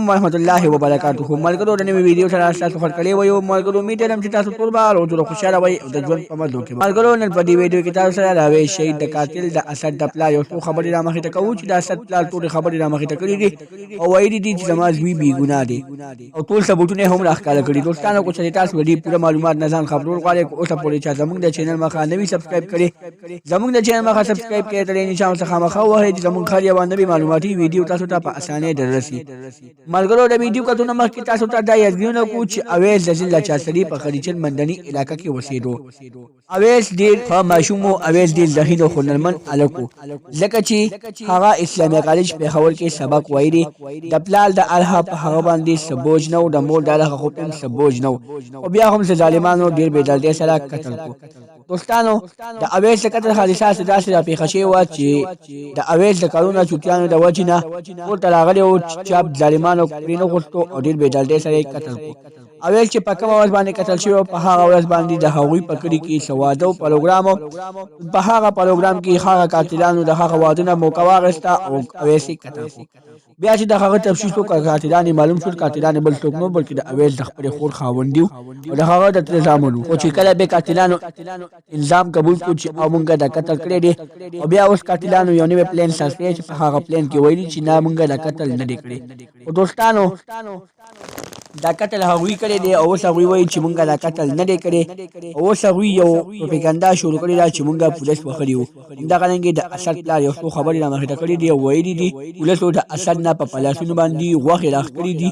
علیکم ورحمۃ اللہ وبرکاتہ ملګرو د نوې ویډیو سره تاسو خبر کړی وایو ملګرو امید لرم چې تاسو ټول به روزو خوشاله وئ او د ژوند په مزو کې ملګرو نن په دې ویډیو کې تاسو سره راوي شهید د قاتل د اسد د پلار یو څو خبرې را مخې ته کوو چې د اسد پلار ټول خبرې را مخې ته کړې دي او وایي دي چې زما زوی بې ګناه دي او ټول ثبوتونه هم راښکاره کړي دوستانو کو چې تاسو دې پوره معلومات نه ځان خبرول غواړئ کو اوسه پورې چې زموږ د چینل مخه نوی سبسکرایب کړئ زموږ د چینل مخه سبسکرایب کړئ ترې نشان څخه مخه وهئ چې زموږ خر یو نوی معلوماتي ویډیو تاسو ته په اسانۍ دررسي ملګرو د ویډیو کتونه مخکې تاسو ته دا یادونه کوو چې اویس د ضلع چارسري په خلیچن مندني علاقه کې اوسېدو اویس ډېر ښه ماشوم و اویس ډېر ذهین او هنرمند هلک و ځکه چې هغه اسلامي کالج پېښور کې سبق ویلي د پلار د الها په هغه باندې څه بوج نه و د مور د الها خو هم څه بوج نه و او بیا هم څه ظالمانو ډېر بې دردۍ سره قتل کړو دوستانو د اویس د قتل حادثه داسې راپېښه شوې وه چې د اویس د کارونه چوټیانو د وجې نه کور ته راغلی و چې ظالمانو پرې نه غوښتو او ډېر بې دردۍ سره یې قتل کړو اویس چې په کومه ورځ باندې قتل شوی په هغه ورځ باندې د هغوی په کلي کې څه واده او پروګرام په هغه پروګرام کې هغه قاتلانو د هغه واده نه موقع واخیسته او اویس یې قتل کړو بیا چې د هغه تفتیش وکړ قاتلان یې معلوم شول قاتلان بل څوک نه بلکې د اویس د خپلې خور خاوند و او د هغه د تره زامن و خو چې کله به قاتلانو الزام قبول کړو چې او مونږ د قتل کړی دی او بیا اوس قاتلانو یو نوی پلان ساز کړی چې په هغه پلان کې ویلي چې نه مونږ د قتل نه دی کړی خو دوستانو دا قتل هغوی کړی دی او اوس هغوی وایي چې مونږ دا قتل نه دی کړی او اوس هغوی یو پروپیګنډا شروع کړې ده چې مونږ پولیس وهلي وو همدغرانګې د اسد پلار یو څو خبرې را مخې ته کړي دي او ویلي دي پولیسو د اسد نه په پلاسونو باندې غوښې راښ کړي دي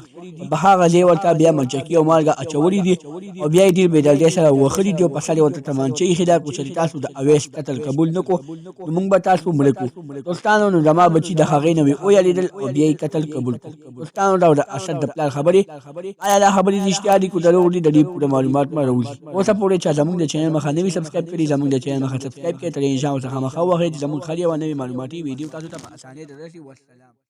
په هغه ځای ورته بیا منچکي او مالګه اچولي دي او بیا یې ډېر بې دردۍ سره وهلي دي او په سر یې ورته تمانچه ایښې ده خو چې تاسو د اویس قتل قبول نه کړو نو مونږ به تاسو مړه کړو دوستانو نو زما بچي د هغې نه وې ویلېدل او بیا یې قتل قبول کړو دوستانو دا د اسد د پلار خبرې آیا دا خبرې رښتیا دي که دروغ دي د دې پوره معلومات به راوځي اوسه پورې چا زموږ د چینل مخه نوي سبسکرایب کړي زموږ د چینل مخه سبسکرایب کړئ ترې انشاءالله څخه مخه وهئ چې زموږ خر یوه نوې معلوماتي ویډیو تاسو ته په اسانۍ دررسي والسلام